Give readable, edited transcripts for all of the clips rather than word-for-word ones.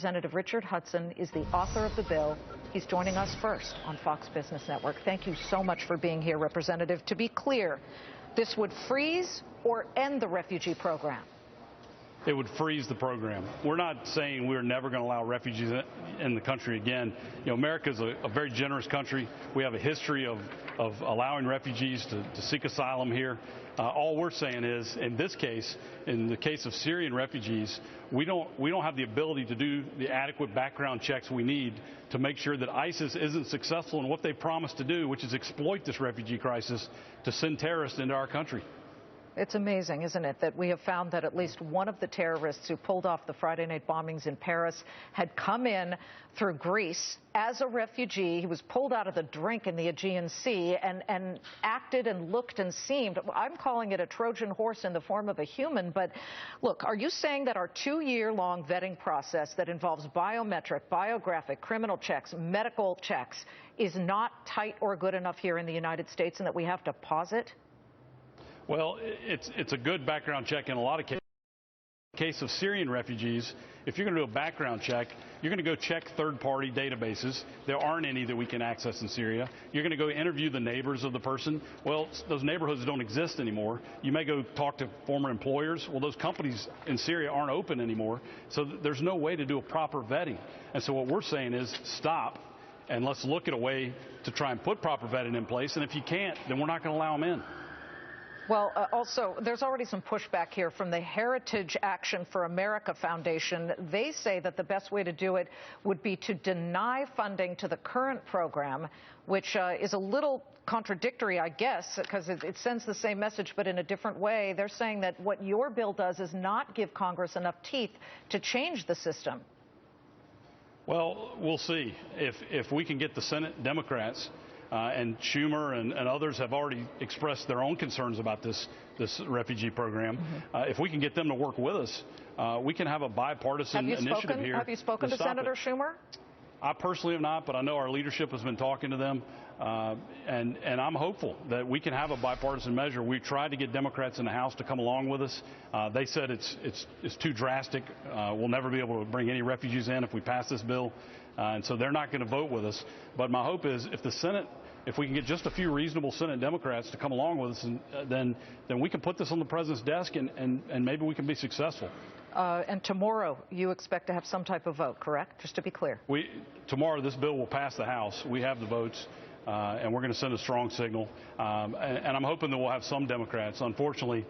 Representative Richard Hudson is the author of the bill. He's joining us first on Fox Business Network. Thank you so much for being here, Representative. To be clear, this would freeze or end the refugee program? It would freeze the program. We're not saying we're never going to allow refugees in the country again. You know, America is a very generous country. We have a history of allowing refugees to seek asylum here. All we're saying is, in this case, in the case of Syrian refugees, we don't have the ability to do the adequate background checks we need to make sure that ISIS isn't successful in what they promised to do, which is exploit this refugee crisis to send terrorists into our country. It's amazing, isn't it, that we have found that at least one of the terrorists who pulled off the Friday night bombings in Paris had come in through Greece as a refugee. He was pulled out of the drink in the Aegean Sea and acted and looked and seemed, I'm calling it a Trojan horse in the form of a human. But look, are you saying that our 2-year-long vetting process that involves biometric, biographic, criminal checks, medical checks is not tight or good enough here in the United States and that we have to pause it? Well, it's a good background check in a lot of cases. In the case of Syrian refugees, if you're going to do a background check, you're going to go check third-party databases. There aren't any that we can access in Syria. You're going to go interview the neighbors of the person. Well, those neighborhoods don't exist anymore. You may go talk to former employers. Well, those companies in Syria aren't open anymore. So there's no way to do a proper vetting. And so what we're saying is stop, and let's look at a way to try and put proper vetting in place. And if you can't, then we're not going to allow them in. Well, also, there's already some pushback here from the Heritage Action for America Foundation. They say that the best way to do it would be to deny funding to the current program, which is a little contradictory, I guess, because it sends the same message but in a different way. They're saying that what your bill does is not give Congress enough teeth to change the system. Well, we'll see. If we can get the Senate Democrats and Schumer and others have already expressed their own concerns about this refugee program. If we can get them to work with us, we can have a bipartisan initiative here. Have you spoken to Senator Schumer? I personally have not, but I know our leadership has been talking to them, and I'm hopeful that we can have a bipartisan measure. We tried to get Democrats in the House to come along with us. They said it's too drastic. We'll never be able to bring any refugees in if we pass this bill, and so they're not going to vote with us. But my hope is if we can get just a few reasonable Senate Democrats to come along with us, then we can put this on the president's desk and maybe we can be successful. And tomorrow you expect to have some type of vote, correct? Just to be clear. Tomorrow this bill will pass the House. We have the votes, and we're going to send a strong signal. And I'm hoping that we'll have some Democrats. Unfortunately,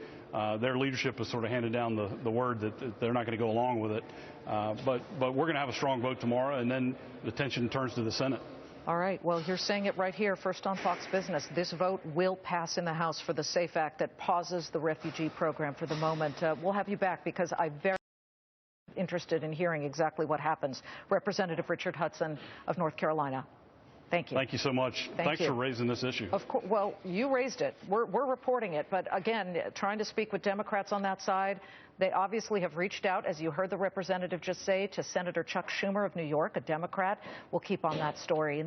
their leadership has sort of handed down the word that they're not going to go along with it. But we're going to have a strong vote tomorrow, and then the attention turns to the Senate. All right. Well, you're saying it right here, first on Fox Business. This vote will pass in the House for the SAFE Act that pauses the refugee program for the moment. We'll have you back because I'm very interested in hearing exactly what happens. Representative Richard Hudson of North Carolina. Thank you. Thank you so much. Thanks for raising this issue. Of course. Well, you raised it. We're reporting it. But again, trying to speak with Democrats on that side, they obviously have reached out, as you heard the representative just say, to Senator Chuck Schumer of New York, a Democrat. We'll keep on that story.